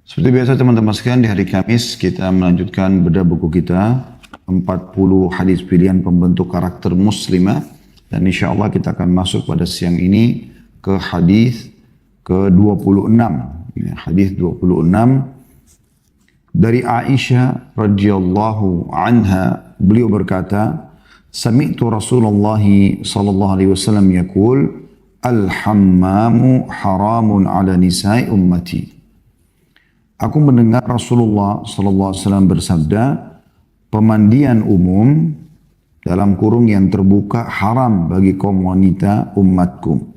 Seperti biasa teman-teman sekalian, di hari Kamis kita melanjutkan bedah buku kita 40 hadis pilihan pembentuk karakter muslimah, dan insya Allah kita akan masuk pada siang ini ke hadis ke-26. Hadis 26 dari Aisyah radhiyallahu anha, beliau berkata, "Sami'tu Rasulullah sallallahu alaihi wasallam yaqul, al-hammamu haramun ala nisa'i ummati." Aku mendengar Rasulullah sallallahu alaihi wasallam bersabda, pemandian umum dalam kurung yang terbuka haram bagi kaum wanita umatku.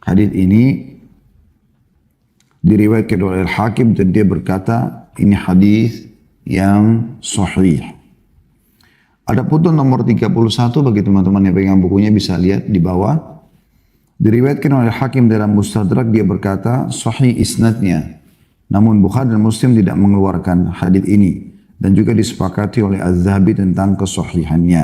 Hadis ini diriwayatkan oleh Al-Hakim dan dia berkata ini hadis yang sahih. Ada putun nomor 31 bagi teman-teman yang pegang bukunya bisa lihat di bawah. Diriwayatkan oleh Hakim dalam Mustadrak, dia berkata sahih isnadnya. Namun Bukhari dan Muslim tidak mengeluarkan hadis ini dan juga disepakati oleh Az-Zahabi tentang kesahihannya.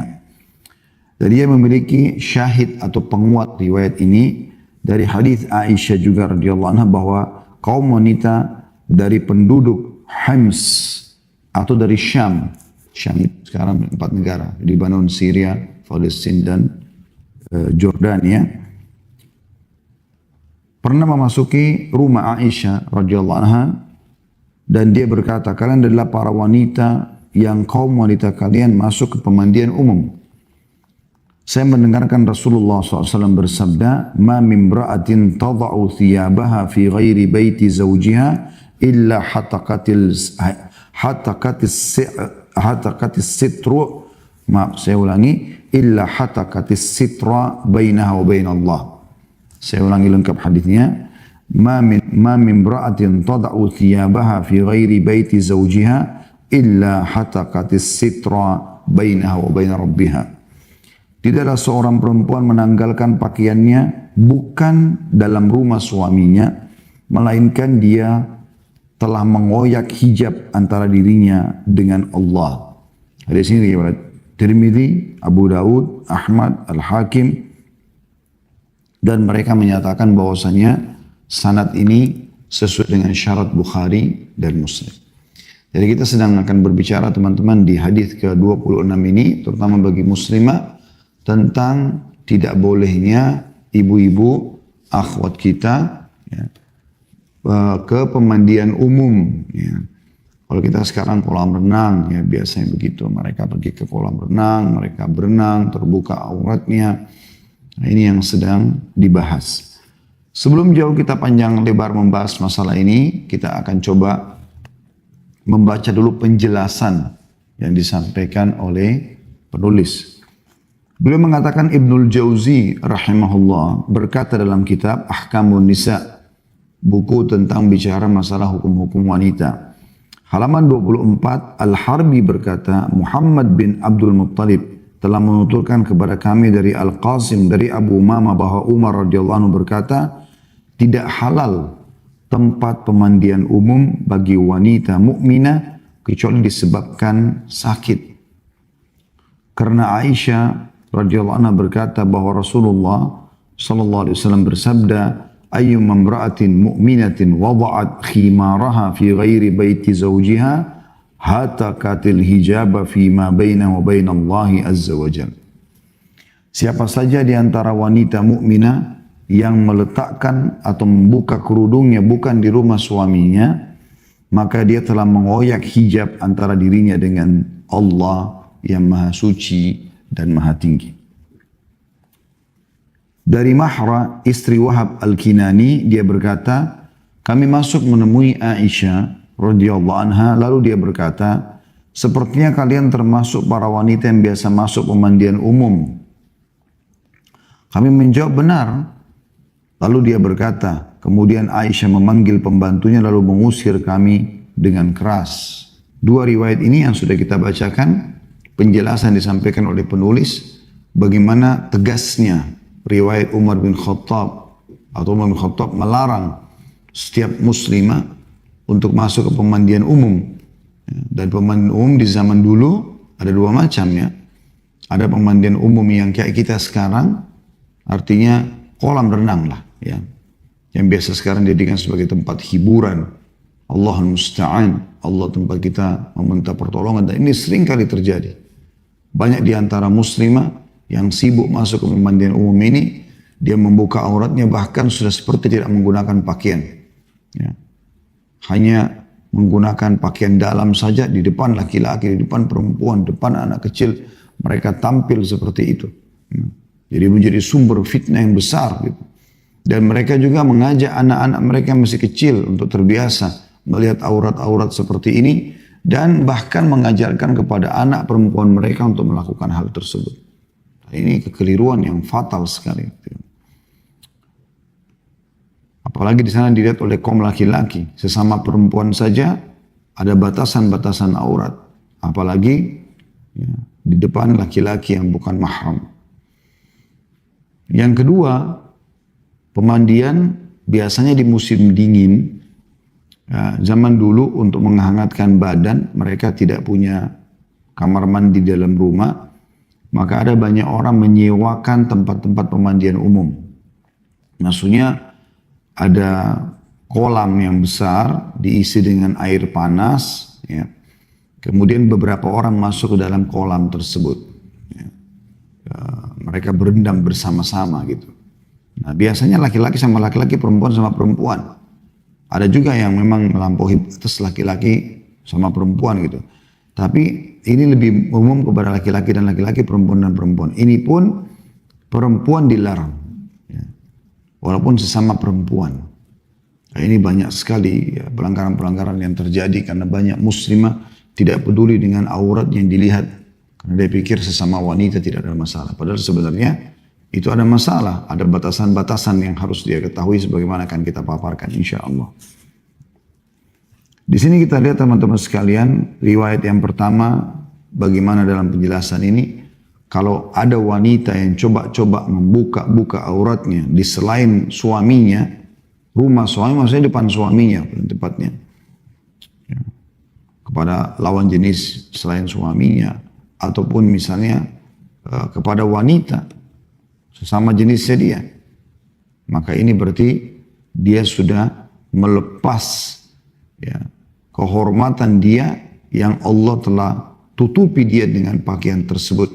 Dan dia memiliki syahid atau penguat riwayat ini dari hadis Aisyah juga radhiyallahu anha bahwa kaum wanita dari penduduk Hims atau dari Syam sekarang 4 negara, Lebanon, Syria, Palestina dan Jordania, pernah memasuki rumah Aisyah radhiyallahu anha dan dia berkata, kalian adalah para wanita yang kaum wanita kalian masuk ke pemandian umum. Saya mendengarkan Rasulullah SAW bersabda, ma min imra'atin tada'u thiyabaha fi ghairi baiti zawjiha illa hatakatis sitru, maaf saya ulangi, illa hatakatis sitra bainaha wa bainallah. Saya ulangi lengkap hadisnya. Ma min imra'atin tada'u thiyabaha fi ghairi baiti zawjiha illa hataqatis sitra bainaha wa bain rabbiha. Tidaklah seorang perempuan menanggalkan pakaiannya bukan dalam rumah suaminya, melainkan dia telah mengoyak hijab antara dirinya dengan Allah. Hadis ini riwayat Tirmidzi, Abu Daud, Ahmad, Al-Hakim, dan mereka menyatakan bahwasanya sanad ini sesuai dengan syarat Bukhari dan Muslim. Jadi kita sedang akan berbicara teman-teman di hadis ke-26 ini, terutama bagi muslimah, tentang tidak bolehnya ibu-ibu akhwat kita ya, ke pemandian umum. Ya. Kalau kita sekarang kolam renang, ya biasanya begitu. Mereka pergi ke kolam renang, mereka berenang, terbuka auratnya. Nah, ini yang sedang dibahas. Sebelum jauh kita panjang lebar membahas masalah ini, kita akan coba membaca dulu penjelasan yang disampaikan oleh penulis. Beliau mengatakan, Ibnul Jauzi rahimahullah berkata dalam kitab Ahkamun Nisa, buku tentang bicara masalah hukum-hukum wanita. Halaman 24, Al-Harbi berkata, Muhammad bin Abdul Muttalib telah menuturkan kepada kami dari Al-Qasim dari Abu Umamah bahwa Umar radhiyallahu anhu berkata, tidak halal tempat pemandian umum bagi wanita mukminah kecuali disebabkan sakit. Karena Aisyah radhiyallahu anha berkata bahwa Rasulullah sallallahu alaihi wasallam bersabda, ayyuma imra'atin mu'minatin wada'at khimaraha fi ghairi baiti zawjiha hatakatil hijaba fima bainahu wa bainallahi azza wa jalla. Siapa saja di antara wanita mukminah yang meletakkan atau membuka kerudungnya bukan di rumah suaminya, maka dia telah mengoyak hijab antara dirinya dengan Allah yang maha suci dan maha tinggi. Dari Mahra, istri Wahab Al-Kinani, dia berkata, kami masuk menemui Aisyah radhiyallahu anha, lalu dia berkata, sepertinya kalian termasuk para wanita yang biasa masuk pemandian umum. Kami menjawab benar. Lalu dia berkata, kemudian Aisyah memanggil pembantunya lalu mengusir kami dengan keras. Dua riwayat ini yang sudah kita bacakan, penjelasan disampaikan oleh penulis, bagaimana tegasnya riwayat Umar bin Khattab atau Umar bin Khattab melarang setiap muslimah untuk masuk ke pemandian umum. Dan pemandian umum di zaman dulu ada dua macam ya. Ada pemandian umum yang kayak kita sekarang, artinya kolam renang lah ya. Yang biasa sekarang dijadikan sebagai tempat hiburan Allahul musta'an. Allah tempat kita meminta pertolongan, dan ini sering kali terjadi. Banyak di antara muslimah yang sibuk masuk ke pemandian umum ini, dia membuka auratnya bahkan sudah seperti tidak menggunakan pakaian. Ya. Hanya menggunakan pakaian dalam saja di depan laki-laki, di depan perempuan, depan anak kecil, mereka tampil seperti itu. Ya. Jadi menjadi sumber fitnah yang besar gitu. Dan mereka juga mengajak anak-anak mereka yang masih kecil untuk terbiasa melihat aurat-aurat seperti ini, dan bahkan mengajarkan kepada anak perempuan mereka untuk melakukan hal tersebut. Ini kekeliruan yang fatal sekali. Apalagi di sana dilihat oleh kaum laki-laki, sesama perempuan saja ada batasan-batasan aurat, apalagi ya, di depan laki-laki yang bukan mahram. Yang kedua, pemandian biasanya di musim dingin. Ya, zaman dulu untuk menghangatkan badan, mereka tidak punya kamar mandi dalam rumah, maka ada banyak orang menyewakan tempat-tempat pemandian umum. Maksudnya ada kolam yang besar diisi dengan air panas, ya. Kemudian beberapa orang masuk ke dalam kolam tersebut. Ya. Mereka berendam bersama-sama gitu. Nah, biasanya laki-laki sama laki-laki, perempuan sama perempuan. Ada juga yang memang melampaui batas laki-laki sama perempuan gitu. Tapi ini lebih umum kepada laki-laki dan laki-laki, perempuan dan perempuan. Ini pun perempuan dilarang. Ya. Walaupun sesama perempuan. Nah, ini banyak sekali ya, pelanggaran-pelanggaran yang terjadi karena banyak muslimah tidak peduli dengan aurat yang dilihat. Karena dia pikir sesama wanita tidak ada masalah. Padahal sebenarnya itu ada masalah, ada batasan-batasan yang harus dia ketahui sebagaimana akan kita paparkan insya Allah. Di sini kita lihat teman-teman sekalian, riwayat yang pertama bagaimana dalam penjelasan ini, kalau ada wanita yang coba-coba membuka-buka auratnya di selain suaminya, rumah suami maksudnya depan suaminya tepatnya, ya, kepada lawan jenis selain suaminya, ataupun misalnya kepada wanita sesama jenisnya dia, maka ini berarti dia sudah melepas ya, kehormatan dia yang Allah telah tutupi dia dengan pakaian tersebut.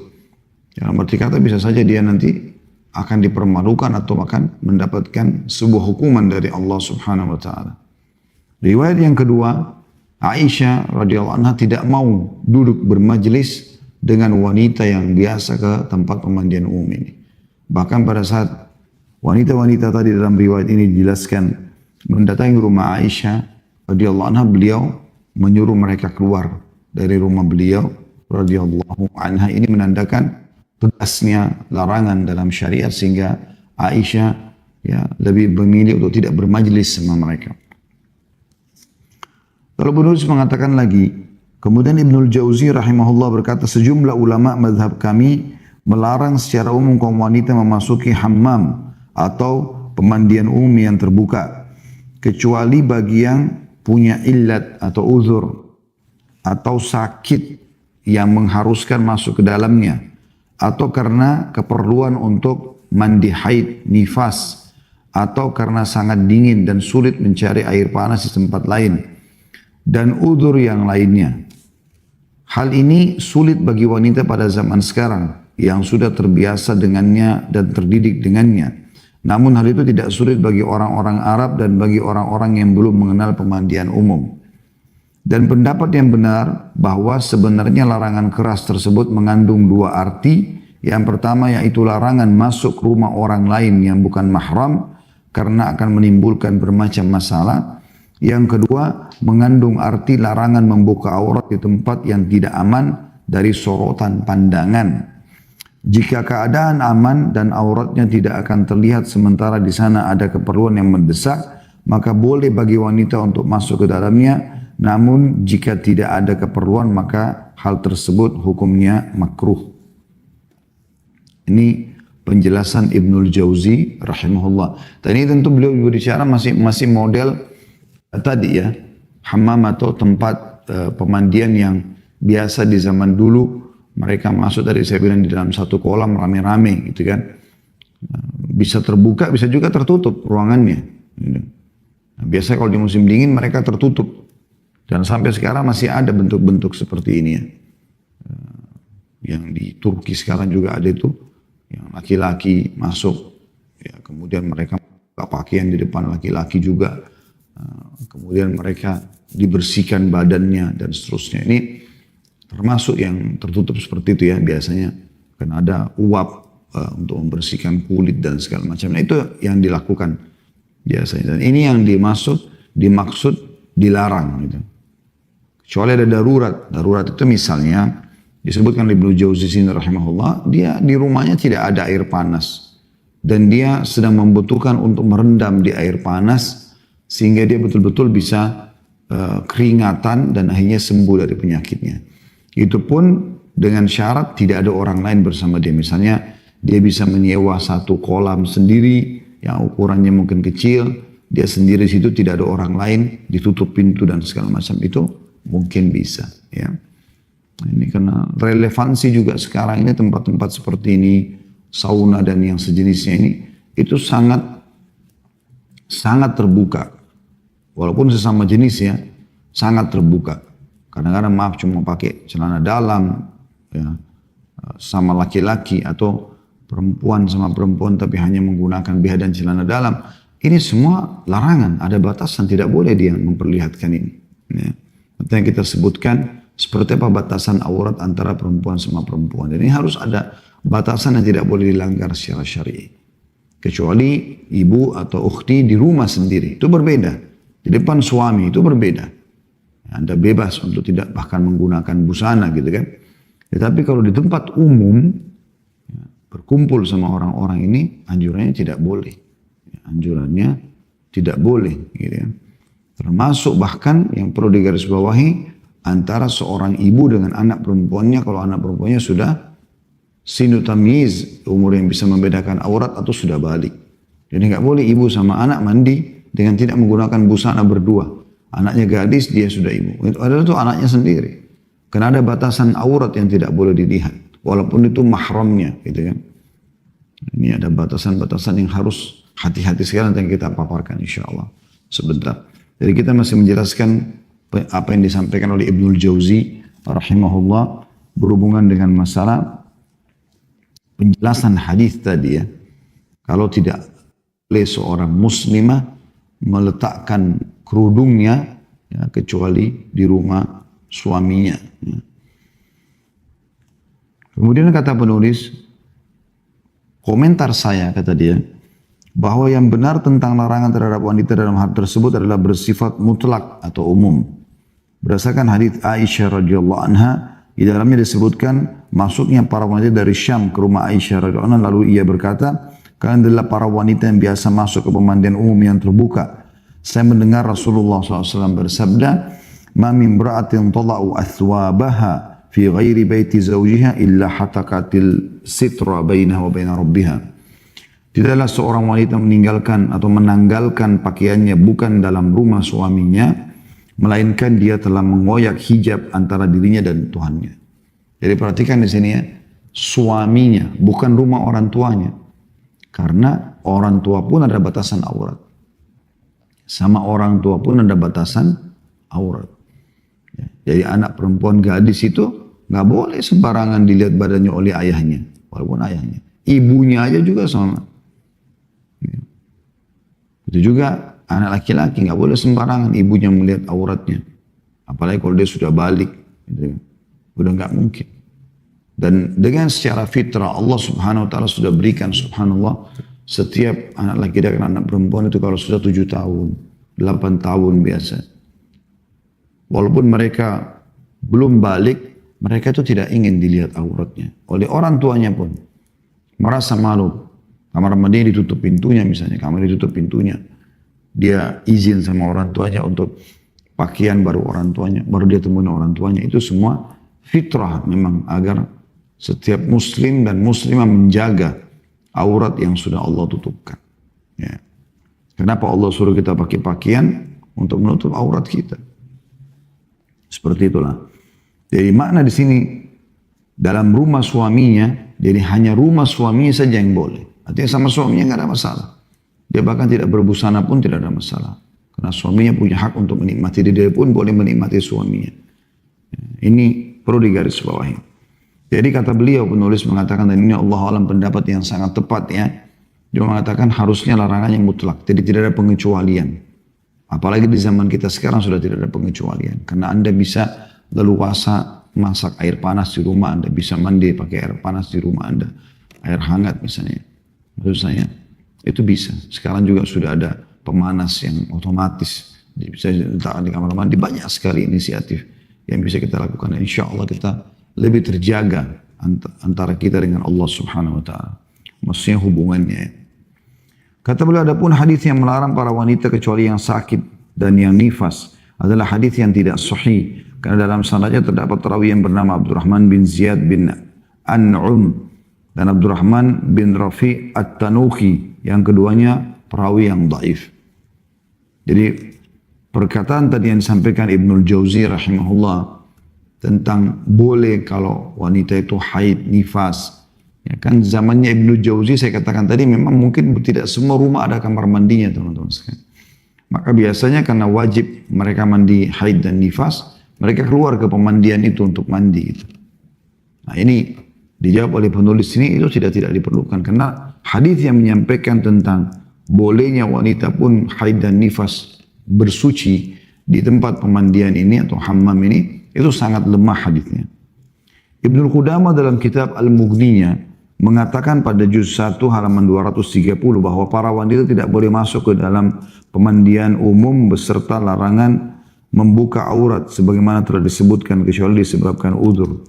Dalam arti kata bisa saja dia nanti akan dipermalukan atau akan mendapatkan sebuah hukuman dari Allah Subhanahu wa taala. Riwayat yang kedua, Aisyah radhiyallahu anha tidak mau duduk bermajlis dengan wanita yang biasa ke tempat pemandian umum ini. Bahkan pada saat wanita-wanita tadi dalam riwayat ini dijelaskan mendatangi rumah Aisyah radhiyallahu anha, beliau menyuruh mereka keluar dari rumah beliau radhiyallahu anha. Ini menandakan tegasnya larangan dalam syariat, sehingga Aisyah ya lebih memilih untuk tidak bermajlis sama mereka. Kalau penulis mengatakan lagi, kemudian Ibnul Jauzi rahimahullah berkata, sejumlah ulama mazhab kami melarang secara umum kaum wanita memasuki hammam atau pemandian umum yang terbuka, kecuali bagi yang punya illat atau uzur atau sakit yang mengharuskan masuk ke dalamnya, atau karena keperluan untuk mandi haid, nifas, atau karena sangat dingin dan sulit mencari air panas di tempat lain, dan uzur yang lainnya. Hal ini sulit bagi wanita pada zaman sekarang yang sudah terbiasa dengannya dan terdidik dengannya. Namun hal itu tidak sulit bagi orang-orang Arab dan bagi orang-orang yang belum mengenal pemandian umum. Dan pendapat yang benar bahwa sebenarnya larangan keras tersebut mengandung dua arti. Yang pertama yaitu larangan masuk rumah orang lain yang bukan mahram karena akan menimbulkan bermacam masalah. Yang kedua mengandung arti larangan membuka aurat di tempat yang tidak aman dari sorotan pandangan. Jika keadaan aman dan auratnya tidak akan terlihat sementara di sana ada keperluan yang mendesak, maka boleh bagi wanita untuk masuk ke dalamnya. Namun jika tidak ada keperluan, maka hal tersebut hukumnya makruh. Ini penjelasan Ibnul Jauzi rahimahullah. Dan ini tentu beliau berbicara masih model tadi ya, hammam atau tempat pemandian yang biasa di zaman dulu. Mereka masuk dari saya bilang di dalam satu kolam rame-rame gitu kan. Bisa terbuka, bisa juga tertutup ruangannya. Nah, biasa kalau di musim dingin mereka tertutup. Dan sampai sekarang masih ada bentuk-bentuk seperti ini ya. Yang di Turki sekarang juga ada itu, yang laki-laki masuk, ya, kemudian mereka buka pakaian di depan laki-laki juga, kemudian mereka dibersihkan badannya dan seterusnya. Ini termasuk yang tertutup seperti itu ya biasanya, kan ada uap untuk membersihkan kulit dan segala macam. Nah itu yang dilakukan biasanya. Dan ini yang dimaksud dilarang gitu. Kecuali ada darurat. Darurat itu misalnya disebutkan Ibnu Jauzi sini rahimahullah, dia di rumahnya tidak ada air panas dan dia sedang membutuhkan untuk merendam di air panas sehingga dia betul-betul bisa keringatan dan akhirnya sembuh dari penyakitnya. Itu pun dengan syarat tidak ada orang lain bersama dia. Misalnya dia bisa menyewa satu kolam sendiri yang ukurannya mungkin kecil, dia sendiri situ, tidak ada orang lain, ditutup pintu dan segala macam, itu mungkin bisa ya. Ini karena relevansi juga sekarang ini tempat-tempat seperti ini, sauna dan yang sejenisnya ini, itu sangat terbuka. Walaupun sesama jenis ya, sangat terbuka. Kadang-kadang maaf cuma pakai celana dalam, ya, sama laki-laki atau perempuan sama perempuan tapi hanya menggunakan BH dan celana dalam. Ini semua larangan, ada batasan, tidak boleh dia memperlihatkan ini. Ya. Yang kita sebutkan seperti apa batasan aurat antara perempuan sama perempuan. Dan ini harus ada batasan yang tidak boleh dilanggar secara syar'i. Kecuali ibu atau ukhti di rumah sendiri, itu berbeda. Di depan suami itu berbeda. Anda bebas untuk tidak bahkan menggunakan busana gitu kan. Tetapi kalau di tempat umum, ya, berkumpul sama orang-orang ini, anjurannya tidak boleh. Ya, anjurannya tidak boleh gitu ya. Termasuk bahkan yang perlu digarisbawahi antara seorang ibu dengan anak perempuannya, kalau anak perempuannya sudah sinu tamyiz, umur yang bisa membedakan aurat atau sudah balik. Jadi nggak boleh ibu sama anak mandi dengan tidak menggunakan busana berdua. Anaknya gadis, dia sudah ibu. Itu adalah itu anaknya sendiri. Karena ada batasan aurat yang tidak boleh dilihat, walaupun itu mahramnya, gitu kan. Ini ada batasan-batasan yang harus hati-hati sekali yang kita paparkan insya Allah sebentar. Jadi kita masih menjelaskan apa yang disampaikan oleh Ibnul Jauzi rahimahullah berhubungan dengan masalah penjelasan hadis tadi ya. Kalau tidak boleh seorang muslimah meletakkan kerudungnya ya, kecuali di rumah suaminya. Ya. Kemudian kata penulis, komentar saya kata dia, bahwa yang benar tentang larangan terhadap wanita dalam hal tersebut adalah bersifat mutlak atau umum. Berdasarkan hadis Aisyah radhiyallahu anha, di dalamnya disebutkan masuknya para wanita dari Syam ke rumah Aisyah radhiyallahu anha, lalu ia berkata, kalian adalah para wanita yang biasa masuk ke pemandian umum yang terbuka. Saya mendengar Rasulullah SAW bersabda, "Ma min imra'atin tada'u athwabaha fi ghairi baiti zawjiha illa hatakatil sitra bainaha wa baina rabbiha." Tidaklah seorang wanita meninggalkan atau menanggalkan pakaiannya bukan dalam rumah suaminya, melainkan dia telah mengoyak hijab antara dirinya dan Tuhannya. Jadi perhatikan di sini ya, suaminya, bukan rumah orang tuanya. Karena orang tua pun ada batasan aurat. Sama orang tua pun ada batasan aurat. Jadi anak perempuan gadis itu nggak boleh sembarangan dilihat badannya oleh ayahnya, walaupun ayahnya. Ibunya aja juga sama. Itu juga anak laki-laki nggak boleh sembarangan ibunya melihat auratnya, apalagi kalau dia sudah balik, gitu. Udah nggak mungkin. Dan dengan secara fitrah Allah Subhanahu Wa Taala sudah berikan, subhanallah, setiap anak laki dan anak perempuan itu kalau sudah 7 tahun, 8 tahun biasa, walaupun mereka belum balik, mereka itu tidak ingin dilihat auratnya oleh orang tuanya pun, merasa malu. Kamar mandi ditutup pintunya misalnya, kamar ditutup pintunya. Dia izin sama orang tuanya untuk pakaian baru orang tuanya, baru dia temuin orang tuanya. Itu semua fitrah memang agar setiap muslim dan muslimah menjaga aurat yang sudah Allah tutupkan. Ya. Kenapa Allah suruh kita pakai pakaian? Untuk menutup aurat kita. Seperti itulah. Jadi makna di sini dalam rumah suaminya, jadi hanya rumah suaminya saja yang boleh. Artinya sama suaminya nggak ada masalah. Dia bahkan tidak berbusana pun tidak ada masalah. Karena suaminya punya hak untuk menikmati dia pun boleh menikmati suaminya. Ini perlu digarisbawahi. Jadi kata beliau penulis mengatakan, dan ini Allah alam pendapat yang sangat tepat ya. Dia mengatakan harusnya larangan yang mutlak. Jadi tidak ada pengecualian. Apalagi di zaman kita sekarang sudah tidak ada pengecualian. Karena Anda bisa leluasa masak air panas di rumah Anda. Bisa mandi pakai air panas di rumah Anda. Air hangat misalnya. Maksud saya, itu bisa. Sekarang juga sudah ada pemanas yang otomatis. Jadi bisa diletakkan di kamar mandi. Banyak sekali inisiatif yang bisa kita lakukan. Dan insya Allah kita lebih terjaga antara kita dengan Allah Subhanahu Wa Taala. Maksudnya hubungannya. Kata beliau, adapun hadis yang melarang para wanita kecuali yang sakit dan yang nifas adalah hadis yang tidak sahih. Karena dalam sanadnya terdapat perawi yang bernama Abdurrahman bin Ziyad bin An'um dan Abdurrahman bin Rafi At-Tanuki. Yang keduanya perawi yang dhaif. Jadi perkataan tadi yang disampaikan Ibnul Jauzi rahimahullah tentang boleh kalau wanita itu haid, nifas. Ya kan zamannya Ibnu Jauzi saya katakan tadi memang mungkin tidak semua rumah ada kamar mandinya teman-teman sekalian. Maka biasanya karena wajib mereka mandi haid dan nifas, mereka keluar ke pemandian itu untuk mandi. Gitu. Nah ini dijawab oleh penulis ini itu tidak diperlukan karena hadis yang menyampaikan tentang bolehnya wanita pun haid dan nifas bersuci di tempat pemandian ini atau hammam ini itu sangat lemah hadisnya. Ibnu Qudamah dalam kitab Al-Mughninya mengatakan pada juz 1 halaman 230 bahwa para wanita tidak boleh masuk ke dalam pemandian umum beserta larangan membuka aurat sebagaimana telah disebutkan kecuali disebabkan udzur.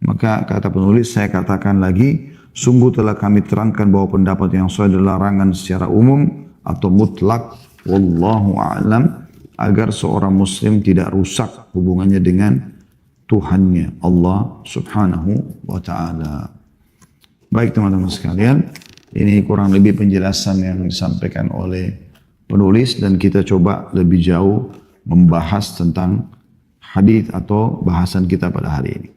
Maka kata penulis, saya katakan lagi, sungguh telah kami terangkan bahwa pendapat yang sahih adalah larangan secara umum atau mutlak, wallahu a'lam, agar seorang muslim tidak rusak hubungannya dengan Tuhannya Allah Subhanahu wa taala. Baik teman-teman sekalian, ini kurang lebih penjelasan yang disampaikan oleh penulis dan kita coba lebih jauh membahas tentang hadis atau bahasan kita pada hari ini.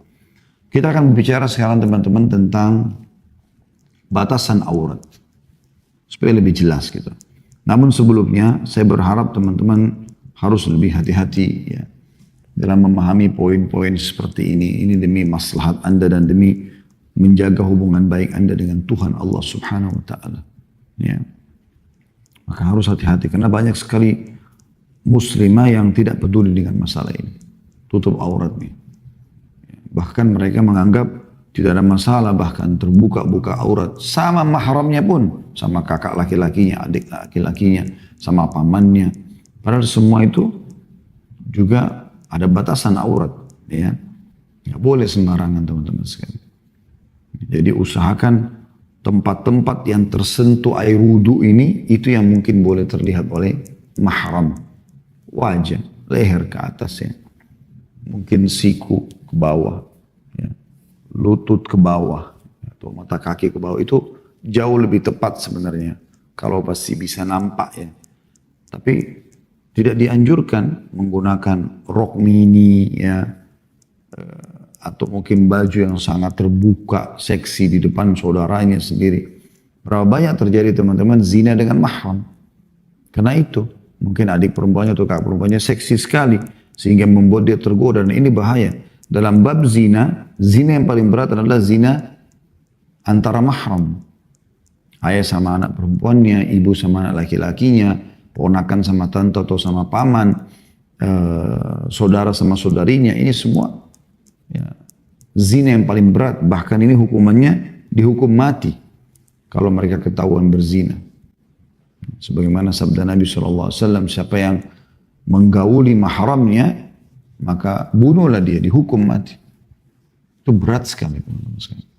Kita akan berbicara sekarang teman-teman tentang batasan aurat supaya lebih jelas gitu. Namun sebelumnya saya berharap teman-teman harus lebih hati-hati ya dalam memahami poin-poin seperti ini. Ini demi maslahat Anda dan demi menjaga hubungan baik Anda dengan Tuhan Allah Subhanahu wa taala. Ya. Maka harus hati-hati karena banyak sekali muslimah yang tidak peduli dengan masalah ini. Tutup auratnya. Bahkan mereka menganggap tidak ada masalah, bahkan terbuka-buka aurat. Sama mahramnya pun, sama kakak laki-lakinya, adik laki-lakinya, sama pamannya. Padahal semua itu juga ada batasan aurat. Ya. Nggak boleh sembarangan teman-teman sekalian. Jadi usahakan tempat-tempat yang tersentuh air wudu ini, itu yang mungkin boleh terlihat oleh mahram. Wajah, leher ke atas ya. Mungkin siku ke bawah, ya. Lutut ke bawah, atau mata kaki ke bawah. Itu jauh lebih tepat sebenarnya. Kalau pasti bisa nampak ya. Tapi tidak dianjurkan menggunakan rok mini ya. Atau mungkin baju yang sangat terbuka, seksi di depan saudaranya sendiri. Berapa banyak terjadi teman-teman zina dengan mahram. Karena itu, mungkin adik perempuannya atau kakak perempuannya seksi sekali. Sehingga membuat dia tergoda dan ini bahaya. Dalam bab zina, zina yang paling berat adalah zina antara mahram. Ayah sama anak perempuannya, ibu sama anak laki-lakinya, ponakan sama tante atau sama paman, saudara sama saudarinya, ini semua ya, zina yang paling berat, bahkan ini hukumannya dihukum mati kalau mereka ketahuan berzina. Sebagaimana sabda Nabi SAW, siapa yang menggauli mahramnya, maka bunuhlah dia, dihukum mati. Itu berat sekali teman-teman sekalian.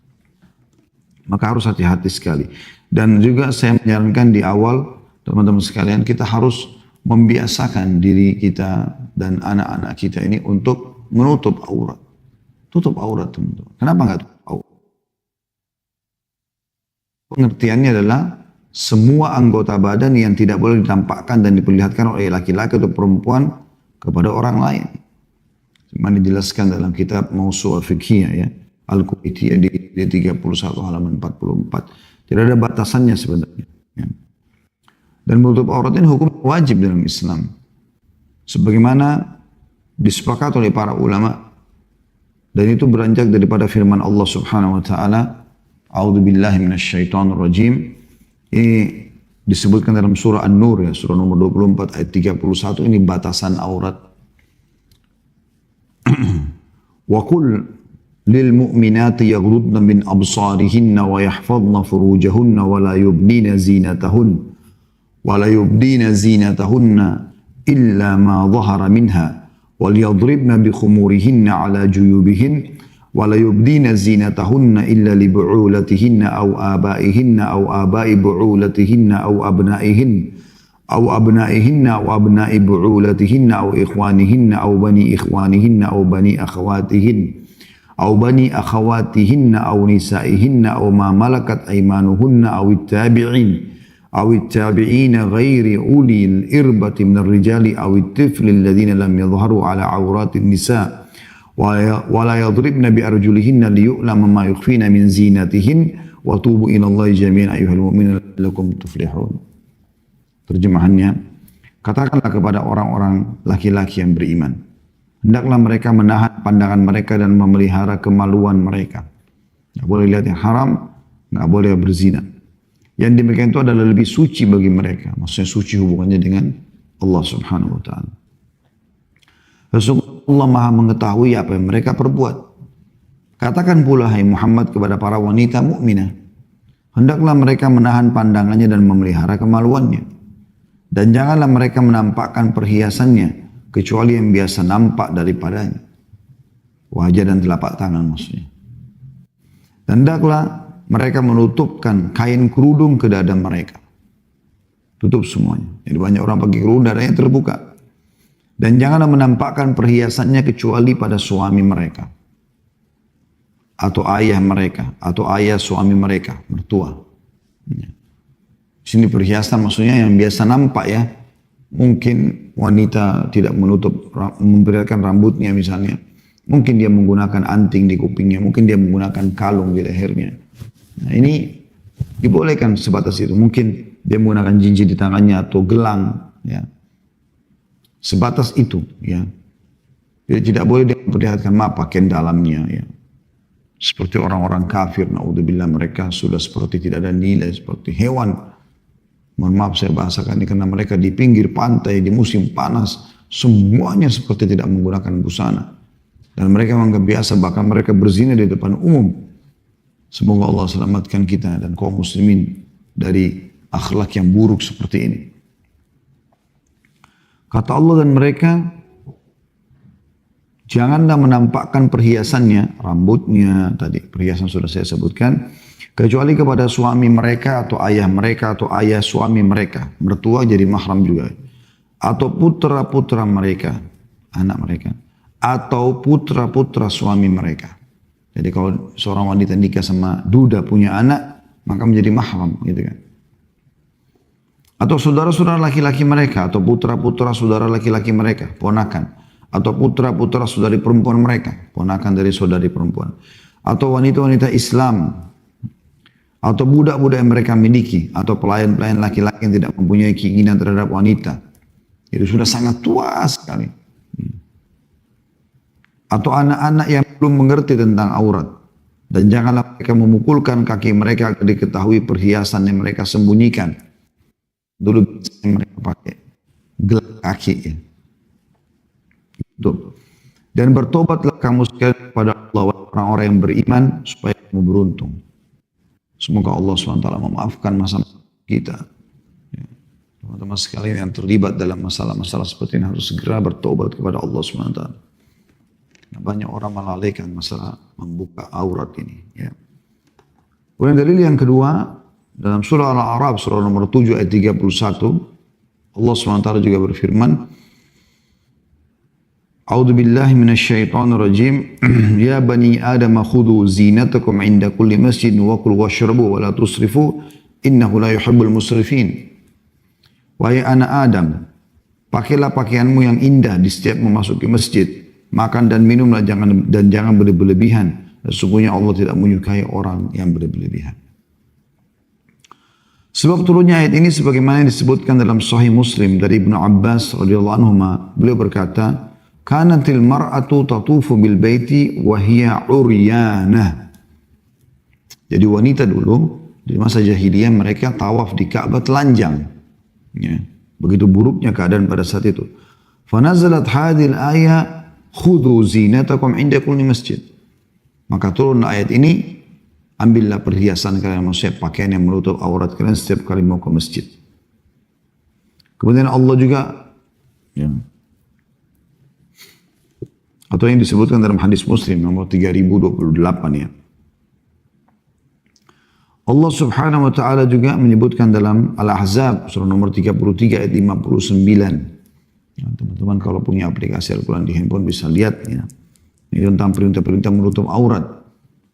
Maka harus hati-hati sekali. Dan juga saya menyarankan di awal, teman-teman sekalian, kita harus membiasakan diri kita dan anak-anak kita ini untuk menutup aurat. Tutup aurat teman-teman. Kenapa enggak tutup aurat? Pengertiannya adalah semua anggota badan yang tidak boleh ditampakkan dan diperlihatkan oleh laki-laki atau perempuan kepada orang lain. Seperti dijelaskan dalam kitab Mawsu' al-Fiqhiyah ya, Al-Kuwaitiyah di 31 halaman 44. Tidak ada batasannya sebenarnya. Ya. Dan menutup aurat ini hukum wajib dalam Islam. Sebagaimana disepakati oleh para ulama. Dan itu beranjak daripada firman Allah Subhanahu wa taala, A'udzu billahi minasyaitonir rajim. Ini disebutkan dalam surah An-Nur ya, surah nomor 24 ayat 31, ini batasan aurat. Wa qul lil mu'minati yaghuddna min absarihinna wa yahfazna furujahunna wa la yubdina zinatahunna illa ma dhahara minha wal yadribna bi khumurihinna ala juyubihin wa la yubdina zinatahunna illa li bu'ulatihinna aw abaihinna aw abai bu'ulatihinna aw abnaihinna aw abnai bu'ulatihinna aw ikhwanihinna aw bani ikhwanihinna aw bani akhawatihinna أو بني أخواتهن أو نسائهن أو ما ملكت أيمانهن أو التابعين غير أولي الإربة من الرجال أو الطفل الذين لم يظهروا على عورات النساء ولا يضربن بأرجلهن ليؤلم ما يخفين من زينتهن وتوبوا إلى الله جميعا أيها المؤمنون لعلكم تفلحون. Terjemahannya, katakanlah kepada orang-orang laki-laki yang beriman, hendaklah mereka menahan pandangan mereka dan memelihara kemaluan mereka. Tidak boleh lihat yang haram, tidak boleh berzina. Yang demikian itu adalah lebih suci bagi mereka. Maksudnya suci hubungannya dengan Allah Subhanahu wa ta'ala. Rasulullah Allah maha mengetahui apa yang mereka perbuat. Katakan pula hai Muhammad kepada para wanita mukminah, hendaklah mereka menahan pandangannya dan memelihara kemaluannya. Dan janganlah mereka menampakkan perhiasannya kecuali yang biasa nampak daripadanya, wajah dan telapak tangan maksudnya. Dan hendaklah mereka menutupkan kain kerudung ke dada mereka, tutup semuanya. Jadi banyak orang pakai kerudung dadanya terbuka. Dan janganlah menampakkan perhiasannya kecuali pada suami mereka, atau ayah mereka, atau ayah suami mereka, mertua. Sini perhiasan maksudnya yang biasa nampak ya. Mungkin wanita tidak memperlihatkan rambutnya misalnya. Mungkin dia menggunakan anting di kupingnya. Mungkin dia menggunakan kalung di lehernya. Nah ini dibolehkan sebatas itu. Mungkin dia menggunakan cincin di tangannya atau gelang. Ya. Sebatas itu. Ya. Jadi tidak boleh dia memperlihatkan pakaian dalamnya. Ya. Seperti orang-orang kafir. Na'udzubillah, mereka sudah seperti tidak ada nilai. Seperti hewan. Mohon maaf saya bahasakan ini karena mereka di pinggir pantai di musim panas semuanya seperti tidak menggunakan busana. Dan mereka menganggap biasa, bahkan mereka berzina di depan umum. Semoga Allah selamatkan kita dan kaum muslimin dari akhlak yang buruk seperti ini. Kata Allah, dan mereka janganlah menampakkan perhiasannya, rambutnya, tadi perhiasan sudah saya sebutkan, kecuali kepada suami mereka atau ayah suami mereka, mertua jadi mahram juga, atau putra-putra mereka, anak mereka, atau putra-putra suami mereka. Jadi kalau seorang wanita nikah sama duda punya anak, maka menjadi mahram, gitu kan. Atau saudara-saudara laki-laki mereka, atau putra-putra saudara laki-laki mereka, ponakan, atau putra-putra saudari perempuan mereka, ponakan dari saudari perempuan, atau wanita-wanita Islam, atau budak-budak yang mereka miliki, atau pelayan-pelayan laki-laki yang tidak mempunyai keinginan terhadap wanita. Itu sudah sangat tua sekali. Atau anak-anak yang belum mengerti tentang aurat. Dan janganlah mereka memukulkan kaki mereka agar diketahui perhiasan yang mereka sembunyikan. Dulu mereka pakai gelang kaki. Ya. Dan bertobatlah kamu sekalian kepada Allah, orang-orang yang beriman, supaya kamu beruntung. Semoga Allah SWT memaafkan masa kita. Teman-teman sekalian yang terlibat dalam masalah-masalah seperti ini harus segera bertobat kepada Allah SWT. Banyak orang melalaikan masalah membuka aurat ini. Ya. Kemudian dalil yang kedua, dalam surah Al-A'raf, surah nomor 7 ayat 31, Allah SWT juga berfirman, A'udzu billahi minasyaitonir rajim. Ya bani Adam khudhu zinatakum 'inda kulli masjid wa kulu washrabu wa la tusrifu innahu la yuhibbul musrifin. Wahai anak Adam, pakailah pakaianmu yang indah di setiap memasuki masjid. Makan dan minumlah jangan berlebihan. Sesungguhnya Allah tidak menyukai orang yang berlebihan. Sebab turunnya ayat ini sebagaimana yang disebutkan dalam Sahih Muslim dari Ibnu Abbas radhiyallahu anhu, beliau berkata, "Kanatil mar'atu tatufu bil baiti wa hiya uryanah." Jadi wanita dulu di masa jahiliyah mereka tawaf di Ka'bah telanjang. Ya, begitu buruknya keadaan pada saat itu. Fanazalat hadhil ayat khudhu zinatakum inda kulli masjid. Maka turun ayat ini, ambillah perhiasan kalian, maksudnya pakaian yang menutup aurat kalian setiap kali mau ke masjid. Kemudian Allah juga, ya, atau yang disebutkan dalam hadis Muslim nomor 3028 ya. Allah subhanahu wa ta'ala juga menyebutkan dalam Al-Ahzab surah nomor 33 ayat 59. Ya, teman-teman kalau punya aplikasi Al-Quran di handphone bisa lihat ya. Ini tentang perintah-perintah menutup aurat.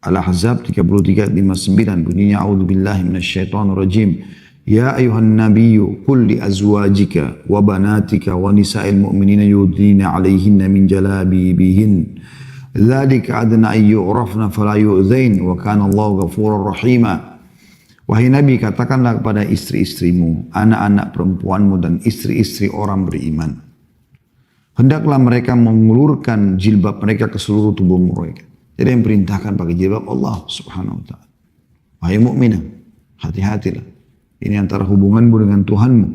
Al-Ahzab 33 ayat 59 bunyinya, a'udzubillahi minasyaitonir rajim. Ya ayuhan nabiyyu qul li azwajika wa banatika wa nisa'il mu'minina yudnina 'alaihinna min jalabibihin. Dzalika adna ay yu'rafna fala yu'dzain wa kana Allahu ghafurur rahima. Wahai Nabi, katakanlah kepada istri-istrimu, anak-anak perempuanmu dan istri-istri orang beriman. Hendaklah mereka mengulurkan jilbab mereka ke seluruh tubuh mereka. Jadi yang perintahkan pakai jilbab Allah subhanahu wa ta'ala. Wahai mukminah, hati-hatilah. Ini antara hubunganmu dengan Tuhanmu.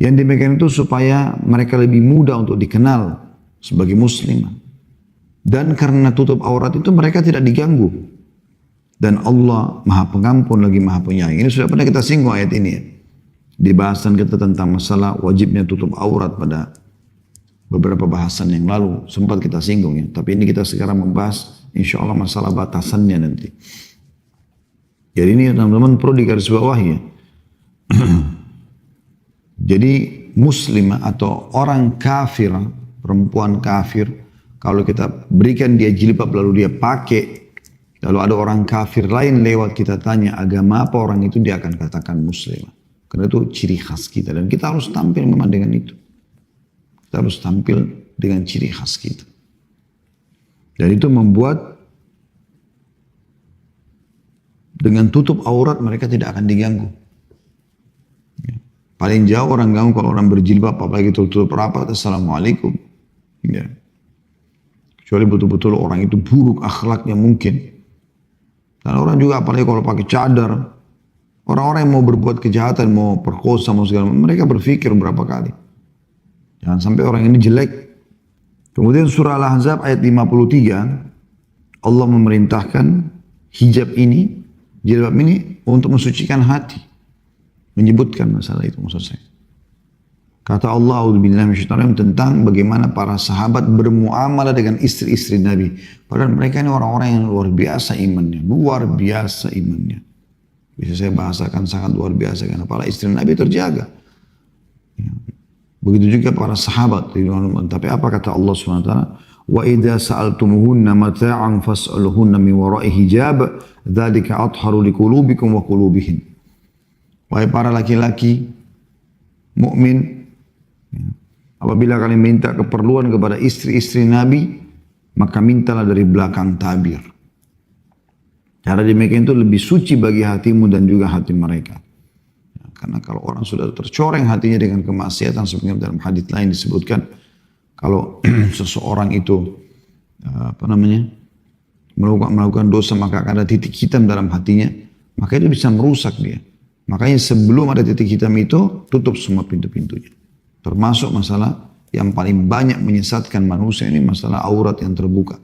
Yang demikian itu supaya mereka lebih mudah untuk dikenal sebagai muslimah. Dan karena tutup aurat itu mereka tidak diganggu. Dan Allah maha pengampun lagi maha penyayang. Ini sudah pernah kita singgung ayat ini ya. Di bahasan kita tentang masalah wajibnya tutup aurat pada beberapa bahasan yang lalu sempat kita singgung ya. Tapi ini kita sekarang membahas insya Allah masalah batasannya nanti. Jadi ini teman-teman perlu digarisbawahi ya. Jadi muslimah atau orang kafir, perempuan kafir, kalau kita berikan dia jilbab lalu dia pakai, lalu ada orang kafir lain lewat kita tanya agama apa orang itu, dia akan katakan muslimah. Karena itu ciri khas kita dan kita harus tampil memang dengan itu. Kita harus tampil dengan ciri khas kita. Dan itu membuat dengan tutup aurat mereka tidak akan diganggu. Ya. Paling jauh orang ganggu kalau orang berjilbab, apalagi tutup rapat, assalamualaikum. Ya. Kecuali betul-betul orang itu buruk akhlaknya mungkin. Dan orang juga apalagi kalau pakai cadar. Orang-orang yang mau berbuat kejahatan, mau perkosa, mau segala macam, mereka berpikir berapa kali. Jangan sampai orang ini jelek. Kemudian surah Al-Ahzab ayat 53, Allah memerintahkan hijab ini, jilbab ini untuk mensucikan hati. Menyebutkan masalah itu maksud saya. Kata Allah a'udzubillahi minasyaitonir rajim tentang bagaimana para sahabat bermuamalah dengan istri-istri Nabi. Padahal mereka ini orang-orang yang luar biasa imannya. Luar biasa imannya. Bisa saya bahasakan sangat luar biasa karena para istri Nabi terjaga. Ya. Begitu juga para sahabat. Tapi apa kata Allah SWT? Wa idza sa'altumuhunna mata'an fas'aluhunna min wara'i hijab dzalika atharu liqulubikum wa qulubihin. Wahai para laki-laki mukmin, apabila kalian minta keperluan kepada istri-istri Nabi, maka mintalah dari belakang tabir. Cara demikian itu lebih suci bagi hatimu dan juga hati mereka. Karena kalau orang sudah tercoreng hatinya dengan kemaksiatan, sebenarnya dalam hadits lain disebutkan kalau seseorang itu melakukan dosa maka ada titik hitam dalam hatinya, maka itu bisa merusak dia. Makanya sebelum ada titik hitam itu tutup semua pintu-pintunya. Termasuk masalah yang paling banyak menyesatkan manusia ini masalah aurat yang terbuka.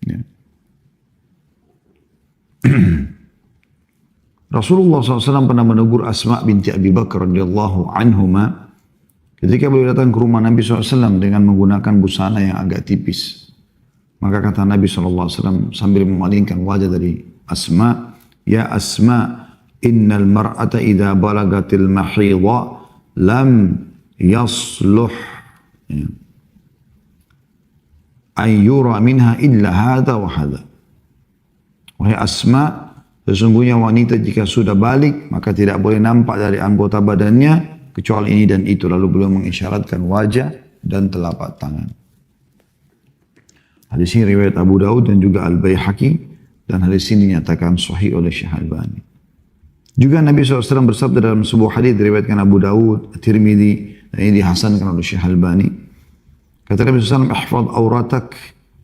Ya. Rasulullah SAW pernah menegur Asma binti Abi Bakar radhiyallahu anhuma ketika beliau datang ke rumah Nabi SAW dengan menggunakan busana yang agak tipis. Maka kata Nabi SAW sambil memalingkan wajah dari Asma, ya Asma, innal mar'ata idha balagatil mahidha lam yasluh an yura minha illa hadha wa hadha. Wahai Asma, sesungguhnya wanita jika sudah balik maka tidak boleh nampak dari anggota badannya kecuali ini dan itu. Lalu beliau mengisyaratkan wajah dan telapak tangan. Hadis ini riwayat Abu Daud dan juga Al-Baihaqi dan hadis ini dinyatakan sahih oleh Syekh Albani. Juga Nabi SAW bersabda dalam sebuah hadis diriwayatkan Abu Dawud, Tirmidzi, dan ini dihasankan oleh Syekh Albani. Kata Nabi SAW, "Ihfaz auratak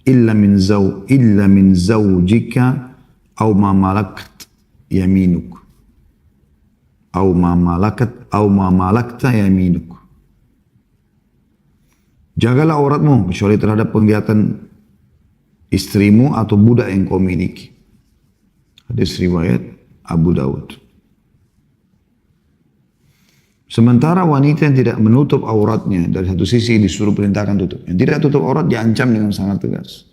illa min zawjika aw ma malakat yaminuk." Aw ma malakta yaminuk. Jagalah auratmu kecuali terhadap penglihatan istrimu atau budak yang kau miliki. Hadis riwayat Abu Dawud. Sementara wanita yang tidak menutup auratnya, dari satu sisi disuruh perintahkan tutup. Yang tidak tutup aurat diancam dengan sangat tegas.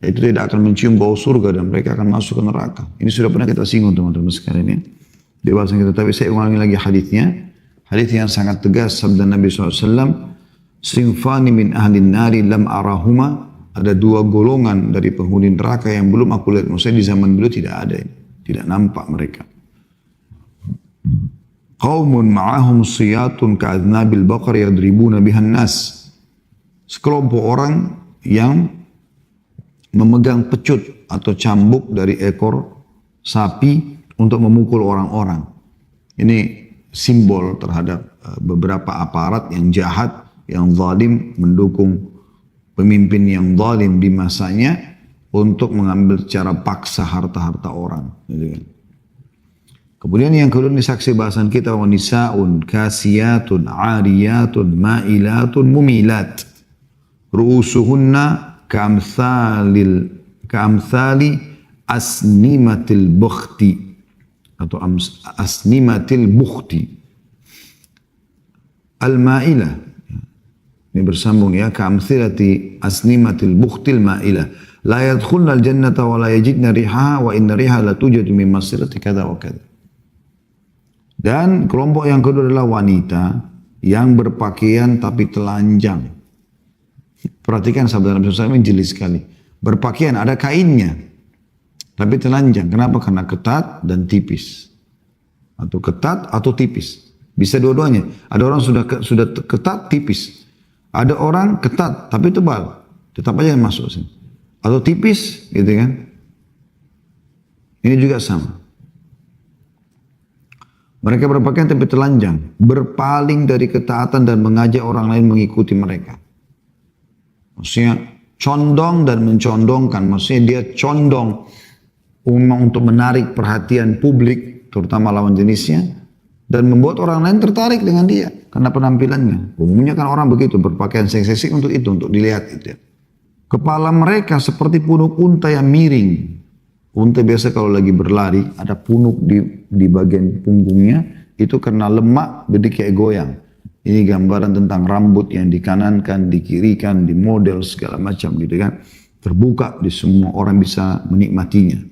Yaitu tidak akan mencium bau surga dan mereka akan masuk ke neraka. Ini sudah pernah kita singgung teman-teman sekalian ya. Di bahasan kita, tapi saya ulangi lagi hadisnya. Hadis yang sangat tegas sabda Nabi SAW. "Sinfani min ahlin nari lam arahuma." Ada dua golongan dari penghuni neraka yang belum aku lihat. Maksudnya di zaman beliau tidak ada ini. Tidak nampak mereka. Qaumun ma'ahum siyatun ka'adnabil baqar yadribuna bihan nas. Sekelompok orang yang memegang pecut atau cambuk dari ekor sapi untuk memukul orang-orang. Ini simbol terhadap beberapa aparat yang jahat, yang zalim, mendukung pemimpin yang zalim di masanya untuk mengambil secara paksa harta-harta orang. Gitu kan. Kemudian yang kedua ini saksi bahasan kita, wanisaun kasiyatun ariyatun ma'ilatun mumilat ru'usuhunna ka'amthali asnimatil bukhti atau asnimatil bukhti al-ma'ilah. Ini bersambung ya, ka'amthilati asnimatil bukhtil ma'ilah la yadkhulna al-jannata wa la yajidna rihaha wa inna rihaha la tujadu min masirati kada wa kada. Dan kelompok yang kedua adalah wanita yang berpakaian tapi telanjang. Perhatikan sabda Nabi SAW ini jeli sekali. Berpakaian ada kainnya tapi telanjang. Kenapa? Karena ketat dan tipis. Atau ketat atau tipis. Bisa dua-duanya. Ada orang sudah ketat tipis. Ada orang ketat tapi tebal. Tetap aja yang masuk sini. Atau tipis gitu kan. Ini juga sama. Mereka berpakaian tapi telanjang, berpaling dari ketaatan dan mengajak orang lain mengikuti mereka. Maksudnya condong dan mencondongkan, maksudnya dia condong untuk menarik perhatian publik, terutama lawan jenisnya, dan membuat orang lain tertarik dengan dia karena penampilannya. Umumnya kan orang begitu, berpakaian seksi untuk itu, untuk dilihat itu. Kepala mereka seperti punuk unta yang miring. Unta biasa kalau lagi berlari, ada punuk di bagian punggungnya, itu karena lemak, jadi kayak goyang. Ini gambaran tentang rambut yang dikanankan, dikirikan, dimodel segala macam gitu kan. Terbuka di semua orang bisa menikmatinya.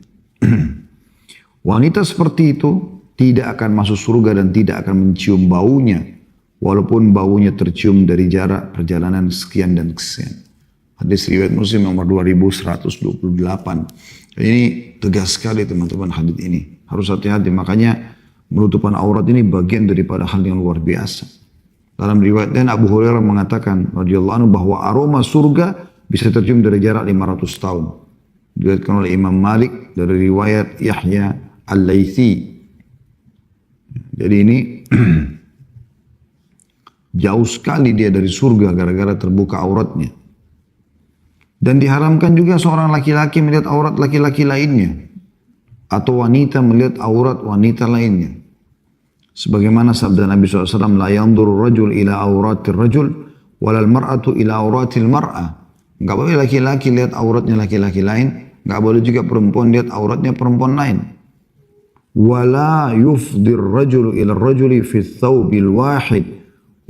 Wanita seperti itu tidak akan masuk surga dan tidak akan mencium baunya. Walaupun baunya tercium dari jarak perjalanan sekian dan sekian. Hadis riwayat Muslim nomor 2128. Ini tegas sekali teman-teman hadis ini. Harus hati-hati. Makanya menutupan aurat ini bagian daripada hal yang luar biasa. Dalam riwayat lain Abu Hurairah mengatakan radhiyallahu anhu bahwa aroma surga bisa tercium dari jarak 500 tahun. Diriwayatkan oleh Imam Malik dari riwayat Yahya Al-Laythi. Jadi ini jauh sekali dia dari surga gara-gara terbuka auratnya. Dan diharamkan juga seorang laki-laki melihat aurat laki-laki lainnya. Atau wanita melihat aurat wanita lainnya. Sebagaimana sabda Nabi SAW, La yanzuru rajul ila auratir rajul, walal mar'atu ila auratil mar'ah. Enggak boleh laki-laki lihat auratnya laki-laki lain. Enggak boleh juga perempuan lihat auratnya perempuan lain. Wala yufdir rajulu ila rajuli fi thawbil wahid.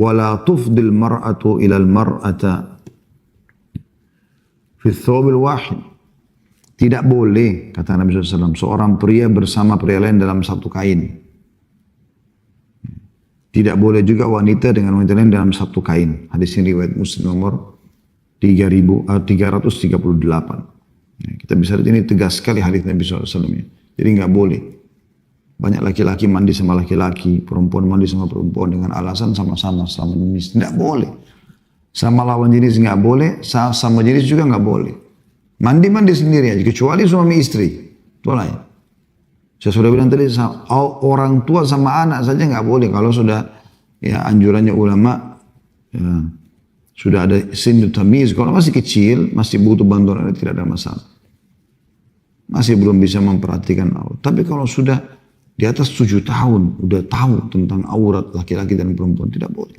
Wala tufdil mar'atu ila al-mar'ata fi thawbil wahid. Tidak boleh, kata Nabi SAW, seorang pria bersama pria lain dalam satu kain. Tidak boleh juga wanita dengan wanita lain dalam satu kain. Hadis ini riwayat Muslim nomor 338. Kita bisa lihat ini tegas sekali hadis Nabi SAW. Jadi nggak boleh. Banyak laki-laki mandi sama laki-laki, perempuan mandi sama perempuan dengan alasan sama-sama jenis. Tidak boleh. Sama lawan jenis nggak boleh, sama jenis juga nggak boleh. Mandi sendiri aja, kecuali suami istri. Itu lain. Saya sudah bilang tadi, orang tua sama anak saja nggak boleh. Kalau sudah ya anjurannya ulama, ya, sudah ada sindu tamiz. Kalau masih kecil, masih butuh bantuan, tidak ada masalah. Masih belum bisa memperhatikan aurat. Tapi kalau sudah di atas 7 tahun, udah tahu tentang aurat laki-laki dan perempuan, tidak boleh.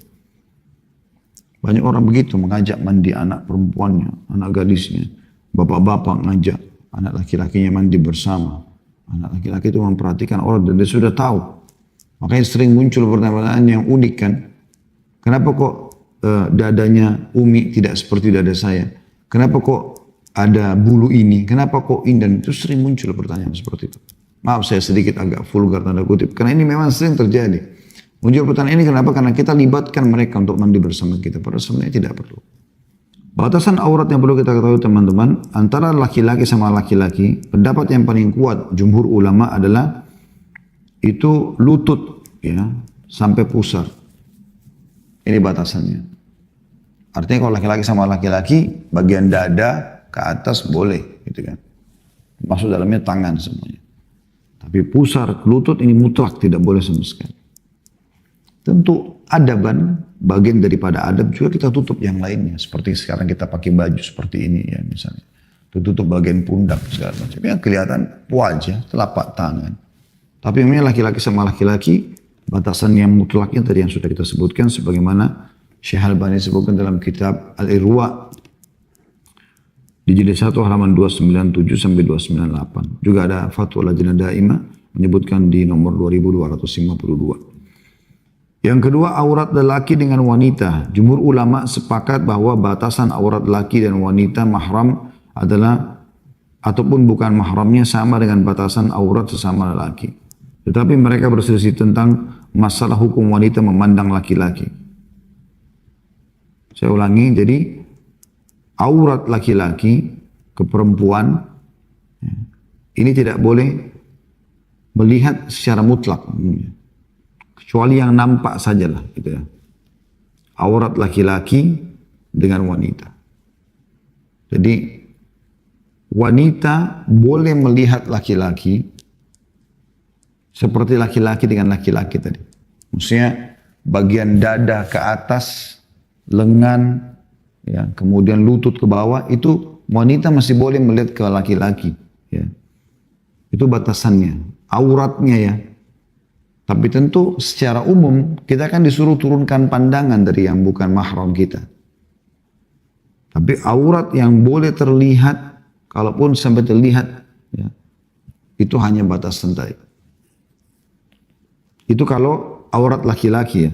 Banyak orang begitu, mengajak mandi anak perempuannya, anak gadisnya. Bapak-bapak ngajak anak laki-lakinya mandi bersama. Anak laki-laki itu memperhatikan aurat dan dia sudah tahu. Makanya sering muncul pertanyaan yang unik kan. Kenapa kok dadanya Umi tidak seperti dada saya? Kenapa kok ada bulu ini? Kenapa kok ini? Dan itu sering muncul pertanyaan seperti itu. Maaf saya sedikit agak vulgar tanda kutip. Karena ini memang sering terjadi. Muncul pertanyaan ini kenapa? Karena kita libatkan mereka untuk mandi bersama kita. Padahal sebenarnya tidak perlu. Batasan aurat yang perlu kita ketahui teman-teman, antara laki-laki sama laki-laki, pendapat yang paling kuat jumhur ulama adalah itu lutut ya sampai pusar. Ini batasannya. Artinya kalau laki-laki sama laki-laki, bagian dada ke atas boleh gitu kan. Masuk dalamnya tangan semuanya. Tapi pusar lutut ini mutlak tidak boleh sama sekali. Tentu adaban, bagian daripada adab juga kita tutup yang lainnya. Seperti sekarang kita pakai baju seperti ini ya misalnya. Tutup bagian pundak segala macam. Ya kelihatan wajah, telapak tangan. Tapi memang laki-laki sama laki-laki, batasan yang mutlaknya tadi yang sudah kita sebutkan. Sebagaimana Syekh Albani sebutkan dalam kitab Al-Irwa. Di jilid 1 halaman 297 sampai 298. Juga ada Fatwa Lajnah Daimah menyebutkan di nomor 2252. Yang kedua, aurat lelaki dengan wanita. Jumhur ulama sepakat bahwa batasan aurat lelaki dan wanita mahram adalah ataupun bukan mahramnya sama dengan batasan aurat sesama lelaki. Tetapi mereka berselisih tentang masalah hukum wanita memandang laki-laki. Saya ulangi, jadi aurat laki-laki ke perempuan ini tidak boleh melihat secara mutlak. Kecuali yang nampak sajalah gitu ya. Aurat laki-laki dengan wanita. Jadi wanita boleh melihat laki-laki seperti laki-laki dengan laki-laki tadi. Maksudnya bagian dada ke atas, lengan, ya, kemudian lutut ke bawah, itu wanita masih boleh melihat ke laki-laki. Ya. Itu batasannya, auratnya ya. Tapi tentu secara umum kita kan disuruh turunkan pandangan dari yang bukan mahram kita. Tapi aurat yang boleh terlihat, kalaupun sampai terlihat, ya, itu hanya batasan tadi. Itu kalau aurat laki-laki ya.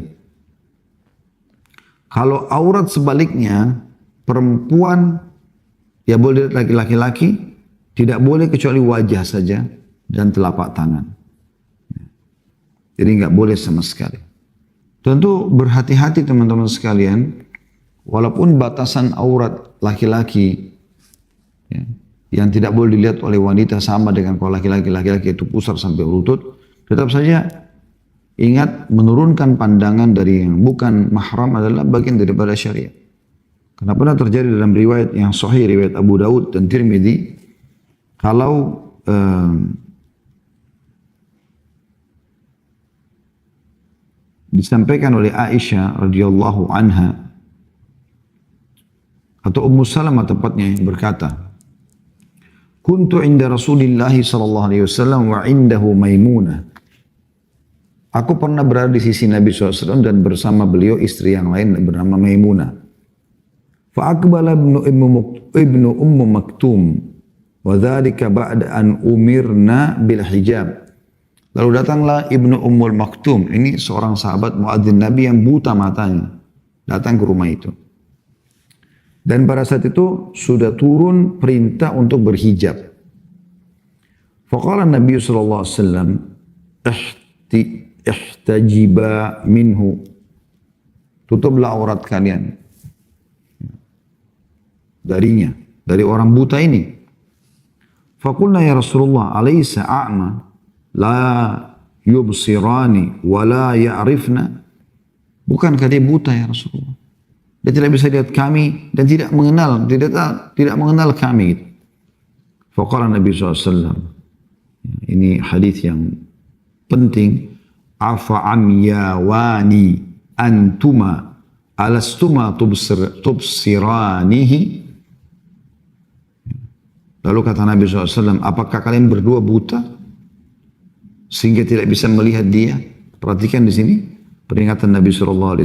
Kalau aurat sebaliknya, perempuan ya boleh laki-laki, tidak boleh kecuali wajah saja dan telapak tangan. Jadi nggak boleh sama sekali. Tentu berhati-hati teman-teman sekalian, walaupun batasan aurat laki-laki ya, yang tidak boleh dilihat oleh wanita sama dengan kalau laki-laki itu pusar sampai lutut, tetap saja ingat menurunkan pandangan dari yang bukan mahram adalah bagian daripada syariat. Karena pernah terjadi dalam riwayat yang sahih, riwayat Abu Daud dan Tirmidzi, kalau disampaikan oleh Aisyah radhiyallahu anha atau Ummu Salamah tepatnya berkata, "Kuntu inda Rasulillah sallallahu alaihi wasallam wa indahu Maimunah." Aku pernah berada di sisi Nabi SAW dan bersama beliau istri yang lain bernama Maimunah. Fa'aqbala ibnu Ummu Maktum wa dzalika ba'da an umirna bil hijab. Lalu datanglah Ibnu Ummul Maktum, ini seorang sahabat muadzin Nabi yang buta matanya, datang ke rumah itu. Dan pada saat itu sudah turun perintah untuk berhijab. Faqala Nabi sallallahu alaihi wasallam, ihtajiba minhu. Tutuplah aurat kalian darinya, dari orang buta ini. Faqulna ya Rasulullah, alaysa a'ma la yubsirani wa la ya'rifna. Bukankah dia buta ya Rasulullah? Dia tidak bisa lihat kami dan tidak mengenal kami. Faqala Nabi SAW, Ini hadis yang penting. Afa amyawani antuma alastuma tubsiranihi. Lalu kata Nabi SAW, apakah kalian berdua buta sehingga tidak bisa melihat dia? Perhatikan di sini peringatan Nabi SAW.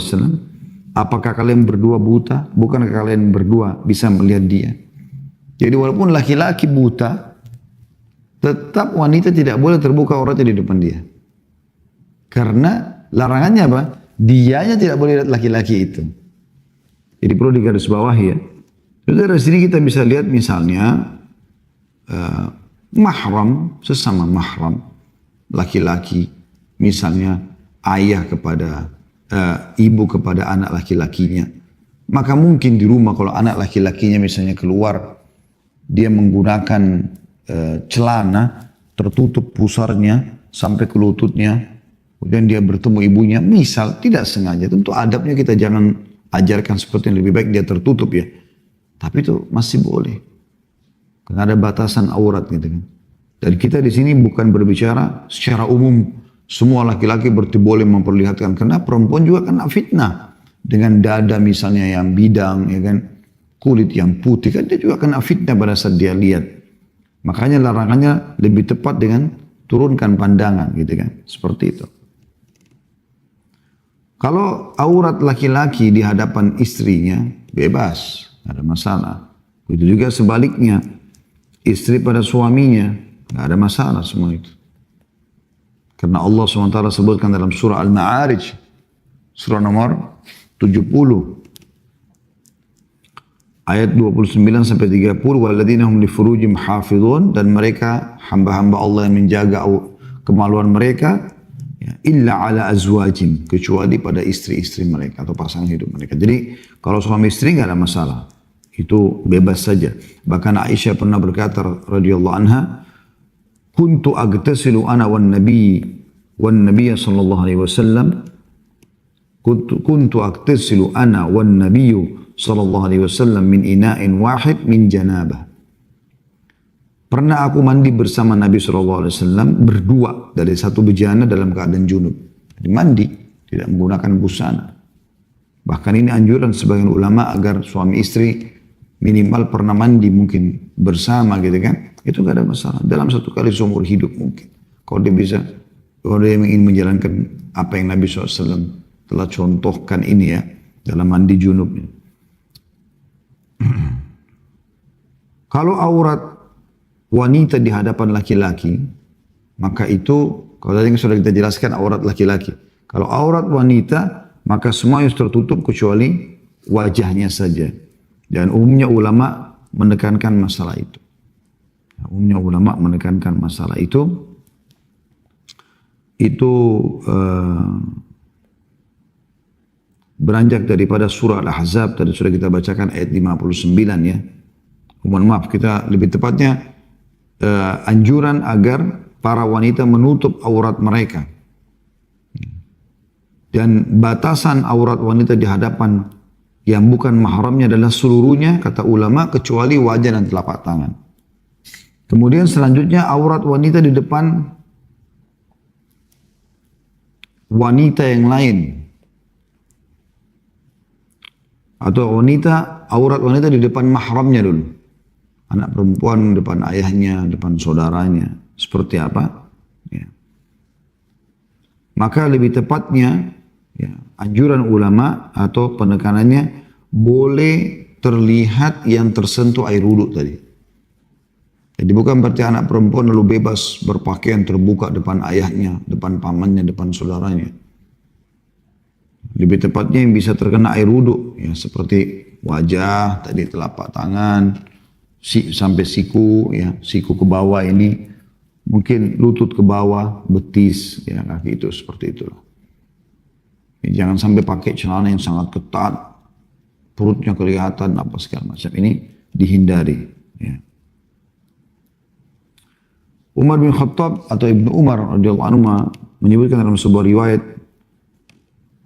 Apakah kalian berdua buta? Bukankah kalian berdua bisa melihat dia? Jadi walaupun laki-laki buta, tetap wanita tidak boleh terbuka auratnya di depan dia. Karena larangannya apa? Dianya tidak boleh lihat laki-laki itu. Jadi perlu digarisbawahi ya. Jadi dari sini kita bisa lihat misalnya mahram, sesama mahram, laki-laki, misalnya ayah kepada ibu kepada anak laki-lakinya. Maka mungkin di rumah kalau anak laki-lakinya misalnya keluar, dia menggunakan celana tertutup pusarnya sampai ke lututnya, kemudian dia bertemu ibunya, misal tidak sengaja, tentu adabnya kita jangan ajarkan seperti yang lebih baik dia tertutup ya. Tapi itu masih boleh. Karena ada batasan aurat gitu kan. Dan kita di sini bukan berbicara secara umum semua laki-laki berarti boleh memperlihatkan, karena perempuan juga kena fitnah dengan dada misalnya yang bidang ya kan, kulit yang putih kan dia juga kena fitnah pada saat dia lihat. Makanya larangannya lebih tepat dengan turunkan pandangan gitu kan, seperti itu. Kalau aurat laki-laki di hadapan istrinya bebas, tidak ada masalah. Begitu juga sebaliknya, istri pada suaminya, tidak ada masalah semua itu. Karena Allah SWT sebutkan dalam surah Al-Ma'arij, surah nomor 70, ayat 29 sampai 30, walladzina hum li furujihim hafizun, dan mereka hamba-hamba Allah yang menjaga kemaluan mereka, ya, illa ala azwajim, kecuali pada istri-istri mereka atau pasangan hidup mereka. Jadi kalau suami istri nggak ada masalah, itu bebas saja. Bahkan Aisyah pernah berkata radhiyallahu anha, kuntu agtasilu ana wan nabiy sallallahu alaihi wasallam, kuntu agtasilu ana wan nabiy sallallahu alaihi wasallam min ina'in wahid min janabah. Pernah aku mandi bersama Nabi sallallahu alaihi wasallam berdua dari satu bejana dalam keadaan junub. Jadi mandi, tidak menggunakan busana. Bahkan ini anjuran sebagian ulama agar suami istri minimal pernah mandi mungkin bersama gitu kan. Itu gak ada masalah. Dalam satu kali seumur hidup mungkin. Kalau dia bisa, kalau dia ingin menjalankan apa yang Nabi SAW telah contohkan ini ya, dalam mandi junubnya. Kalau aurat wanita di hadapan laki-laki, maka itu, kalau tadi sudah kita jelaskan aurat laki-laki. Kalau aurat wanita, maka semua harus tertutup kecuali wajahnya saja. Dan umumnya ulama menekankan masalah itu. Umumnya ulama menekankan masalah itu. Itu beranjak daripada surah Al-Ahzab, tadi sudah kita bacakan ayat 59 ya. Mohon maaf, kita lebih tepatnya anjuran agar para wanita menutup aurat mereka. Dan batasan aurat wanita di hadapan yang bukan mahramnya adalah seluruhnya, kata ulama, kecuali wajah dan telapak tangan. Kemudian selanjutnya aurat wanita di depan wanita yang lain. Atau aurat wanita di depan mahramnya dulu. Anak perempuan depan ayahnya, depan saudaranya. Seperti apa? Ya. Maka lebih tepatnya, ya, anjuran ulama atau penekanannya boleh terlihat yang tersentuh air wudhu tadi. Jadi bukan berarti anak perempuan lalu bebas berpakaian terbuka depan ayahnya, depan pamannya, depan saudaranya. Lebih tepatnya yang bisa terkena air wudhu, ya, seperti wajah, tadi telapak tangan, sampai siku, ya, siku ke bawah ini, mungkin lutut ke bawah, betis, ya, kaki itu seperti itulah. Jangan sampai pakai celana yang sangat ketat, perutnya kelihatan, apa segala macam, ini dihindari. Ya. Umar bin Khattab atau Ibnu Umar radhiyallahu anhu menyebutkan dalam sebuah riwayat,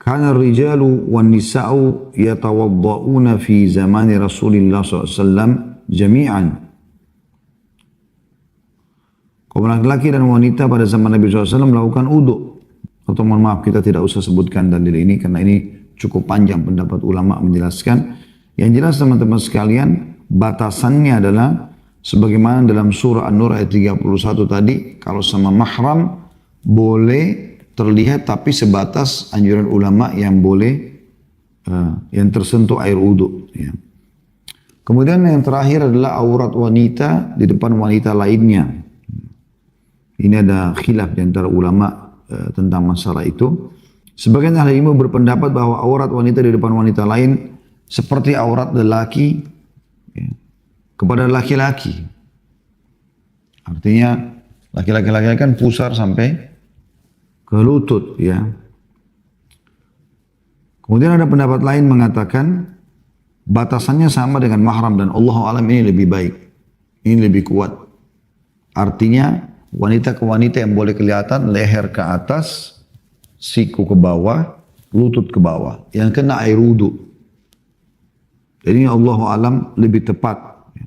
kana rijalu wan nisa'u yatawadda'una fi zamani Rasulillah SAW jami'an. Kaum laki-laki dan wanita pada zaman Nabi SAW melakukan wudu. Atau mohon maaf, kita tidak usah sebutkan dalil ini karena ini cukup panjang pendapat ulama menjelaskan. Yang jelas teman-teman sekalian, batasannya adalah sebagaimana dalam surah An-Nur ayat 31 tadi, kalau sama mahram boleh terlihat tapi sebatas anjuran ulama yang boleh yang tersentuh air wudu. Ya. Kemudian yang terakhir adalah aurat wanita di depan wanita lainnya. Ini ada khilaf di antara ulama tentang masalah itu. Sebagian ahli ilmu berpendapat bahwa aurat wanita di depan wanita lain seperti aurat lelaki ya, kepada laki-laki. Artinya laki-laki kan pusar sampai ke lutut ya. Kemudian ada pendapat lain mengatakan batasannya sama dengan mahram dan Allah alam ini lebih baik. Ini lebih kuat. Artinya wanita ke wanita yang boleh kelihatan leher ke atas, siku ke bawah, lutut ke bawah. Yang kena air wudu. Jadi Allah alam lebih tepat.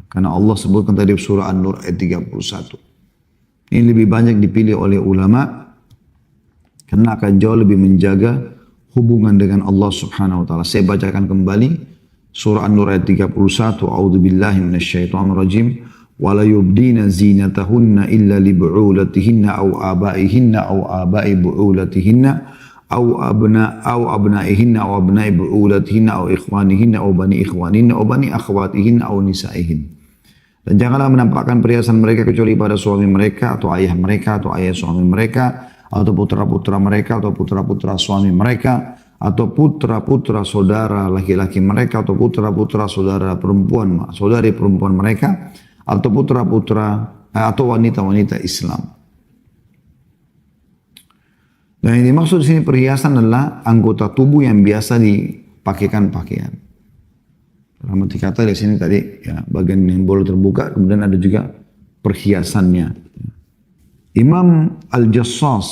Karena Allah sebutkan tadi surah An-Nur ayat 31. Ini lebih banyak dipilih oleh ulama. Karena akan jauh lebih menjaga hubungan dengan Allah subhanahu wa ta'ala. Saya bacakan kembali surah An-Nur ayat 31. A'udzubillahi minasyaitonirrajim. وَلَا يُبْدِينَ زِينَتَهُنَّ إِلَّا لِبُعُولَتِهِنَّ أَوْ آبَائِهِنَّ أَوْ آبَاءِ بُعُولَتِهِنَّ أَوْ أَبْنَائِهِنَّ أَوْ أَبْنَاءِ بُعُولَتِهِنَّ أَوْ إِخْوَانِهِنَّ أَوْ بَنِي إِخْوَانِهِنَّ أَوْ بَنِي أَخْوَاتِهِنَّ أَوْ نِسَائِهِنَّ. Dan janganlah menampakkan perhiasan mereka kecuali pada suami mereka atau ayah mereka atau ayah suami mereka atau putra-putra mereka atau putra-putra suami mereka atau putra-putra saudara laki-laki mereka atau putra-putra saudara perempuan, saudari perempuan mereka atau putra-putra atau wanita-wanita Islam. Dan yang dimaksud di sini perhiasan adalah anggota tubuh yang biasa dipakaikan pakaian. Dalam arti kata di sini tadi ya, bagian yang boleh terbuka, kemudian ada juga perhiasannya. Imam Al-Jassas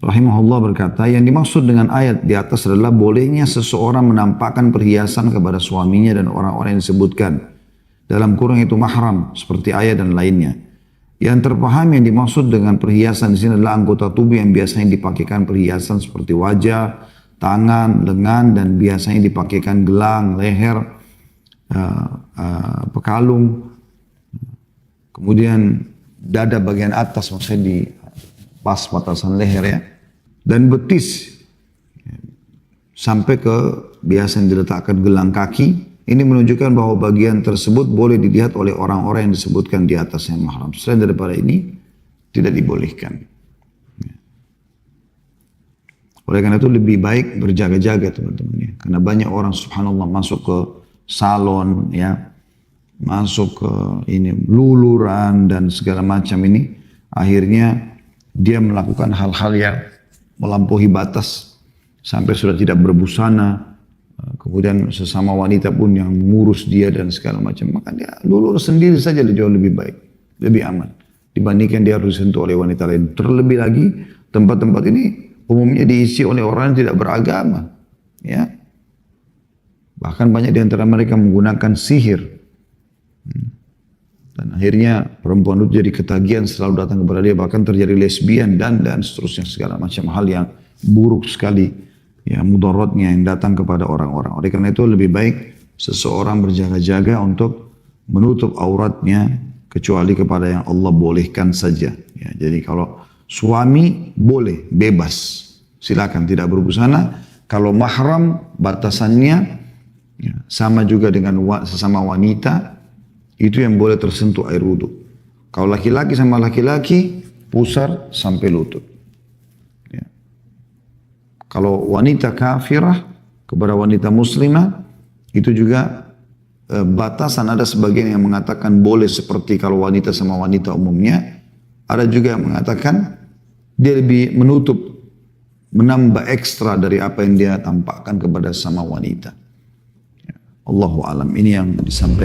rahimahullah berkata, yang dimaksud dengan ayat di atas adalah bolehnya seseorang menampakkan perhiasan kepada suaminya dan orang-orang yang disebutkan. Dalam kurung itu mahram, seperti ayat dan lainnya. Yang terpaham yang dimaksud dengan perhiasan di sini adalah anggota tubuh yang biasanya dipakaikan perhiasan seperti wajah, tangan, lengan, dan biasanya dipakaikan gelang, leher, pekalung, kemudian dada bagian atas, maksudnya di pas batasan leher ya, dan betis, sampai ke biasa yang diletakkan gelang kaki. Ini menunjukkan bahwa bagian tersebut boleh dilihat oleh orang-orang yang disebutkan di atas yang mahram. Selain daripada ini, tidak dibolehkan. Oleh karena itu lebih baik berjaga-jaga teman-teman ya. Karena banyak orang subhanallah masuk ke salon ya, masuk ke ini luluran dan segala macam ini. Akhirnya dia melakukan hal-hal yang melampaui batas sampai sudah tidak berbusana. Kemudian sesama wanita pun yang mengurus dia dan segala macam. Maka dia lulur sendiri saja jauh lebih baik, lebih aman. Dibandingkan dia harus disentuh oleh wanita lain. Terlebih lagi tempat-tempat ini umumnya diisi oleh orang yang tidak beragama. Ya. Bahkan banyak di antara mereka menggunakan sihir. Dan akhirnya perempuan itu jadi ketagihan selalu datang kepada dia. Bahkan terjadi lesbian dan seterusnya segala macam hal yang buruk sekali. Ya, mudaratnya yang datang kepada orang-orang. Oleh karena itu lebih baik seseorang berjaga-jaga untuk menutup auratnya kecuali kepada yang Allah bolehkan saja. Ya, jadi kalau suami boleh bebas, silakan tidak berbusana. Kalau mahram batasannya ya, sama juga dengan sesama wanita itu yang boleh tersentuh air wudu. Kalau laki-laki sama laki-laki pusar sampai lutut. Kalau wanita kafirah kepada wanita muslimah itu juga batasan, ada sebagian yang mengatakan boleh seperti kalau wanita sama wanita umumnya. Ada juga yang mengatakan dia lebih menutup, menambah ekstra dari apa yang dia tampakkan kepada sama wanita. Allahu alam, ini yang disampaikan.